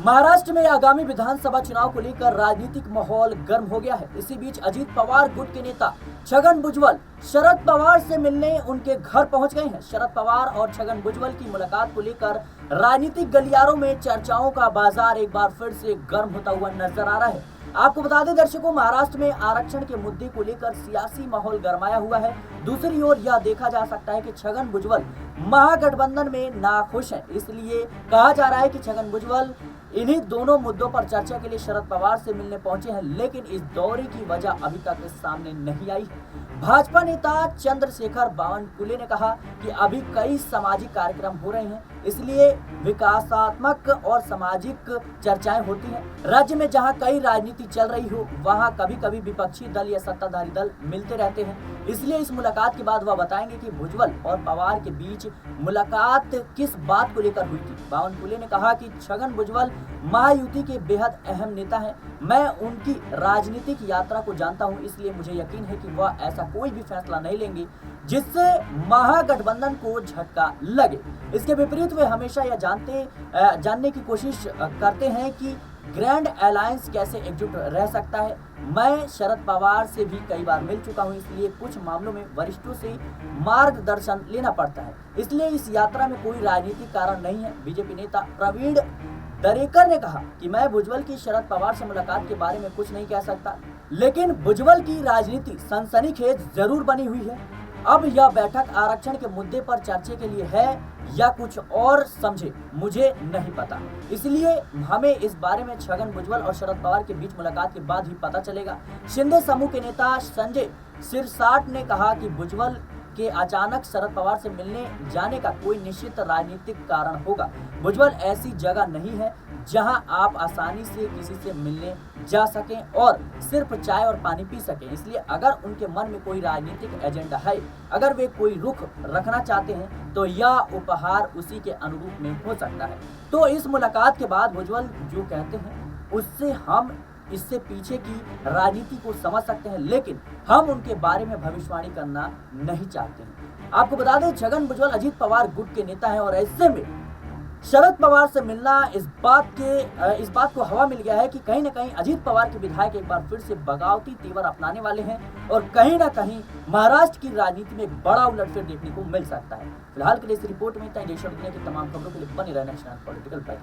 महाराष्ट्र में आगामी विधानसभा चुनाव को लेकर राजनीतिक माहौल गर्म हो गया है। इसी बीच अजीत पवार गुट के नेता छगन भुजबल शरद पवार से मिलने उनके घर पहुंच गए हैं। शरद पवार और छगन भुजबल की मुलाकात को लेकर राजनीतिक गलियारों में चर्चाओं का बाजार एक बार फिर से गर्म होता हुआ नजर आ रहा है। आपको बता दें दर्शकों, महाराष्ट्र में आरक्षण के मुद्दे को लेकर सियासी माहौल गरमाया हुआ है। दूसरी ओर यह देखा जा सकता है कि छगन भुजबल महागठबंधन में नाखुश हैं। इसलिए कहा जा रहा है कि छगन भुजबल इन्हीं दोनों मुद्दों पर चर्चा के लिए शरद पवार से मिलने पहुंचे हैं, लेकिन इस दौरे की वजह अभी तक सामने नहीं आई है। भाजपा नेता चंद्रशेखर बावनकुले ने कहा कि अभी कई सामाजिक कार्यक्रम हो रहे हैं, इसलिए विकासात्मक और सामाजिक चर्चाएं होती हैं। राज्य में जहां कई राजनीति चल रही हो, वहां कभी कभी विपक्षी दल या सत्ताधारी दल मिलते रहते हैं। इसलिए इस मुलाकात के बाद वह बताएंगे कि भुजबल और पवार के बीच मुलाकात किस बात को लेकर हुई थी। बावनकुले ने कहा कि छगन भुजबल महायुति के बेहद अहम नेता हैं। मैं उनकी राजनीतिक यात्रा को जानता हूं, इसलिए मुझे यकीन है कि वह ऐसा कोई भी फैसला नहीं लेंगे जिससे महागठबंधन को झटका लगे। इसके विपरीत वे हमेशा यह जानने की कोशिश करते हैं कि ग्रैंड अलायंस कैसे एकजुट रह सकता है। मैं शरद पवार से भी कई बार मिल चुका हूं, इसलिए कुछ मामलों में वरिष्ठों से मार्गदर्शन लेना पड़ता है। इसलिए इस यात्रा में कोई राजनीतिक कारण नहीं है। बीजेपी नेता प्रवीण दरेकर ने कहा कि मैं भुजबल की शरद पवार से मुलाकात के बारे में कुछ नहीं कह सकता, लेकिन भुजबल की राजनीति सनसनीखेज जरूर बनी हुई है। अब यह बैठक आरक्षण के मुद्दे पर चर्चा के लिए है या कुछ और समझे, मुझे नहीं पता। इसलिए हमें इस बारे में छगन भुजबल और शरद पवार के बीच मुलाकात के बाद ही पता चलेगा। शिंदे समूह के नेता संजय सिरसाट ने कहा कि भुजबल के अचानक शरद पवार से मिलने जाने का कोई निश्चित राजनीतिक कारण होगा। भुजबल ऐसी जगह नहीं है जहां आप आसानी से किसी से मिलने जा सकें और सिर्फ चाय और पानी पी सकें। इसलिए अगर उनके मन में कोई राजनीतिक एजेंडा है, अगर वे कोई रुख रखना चाहते हैं, तो यह उपहार उसी के अनुरूप में हो सकता है। तो इस मुलाकात के बाद भुजबल जो कहते हैं उससे हम इससे पीछे की राजनीति को समझ सकते हैं, लेकिन हम उनके बारे में भविष्यवाणी करना नहीं चाहते हैं। आपको बता दें छगन भुजबल अजीत पवार गुट के नेता हैं और ऐसे में शरद पवार से मिलना इस बात को हवा मिल गया है कि कहीं ना कहीं अजीत पवार के विधायक एक बार फिर से बगावती तेवर अपनाने वाले हैं और कहीं ना कहीं महाराष्ट्र की राजनीति में एक बड़ा उलटफेर देखने को मिल सकता है। फिलहाल के लिए इस रिपोर्ट में इतना ही। देश और दुनिया की तमाम खबरों के लिए बने रहना पॉलिटिकल।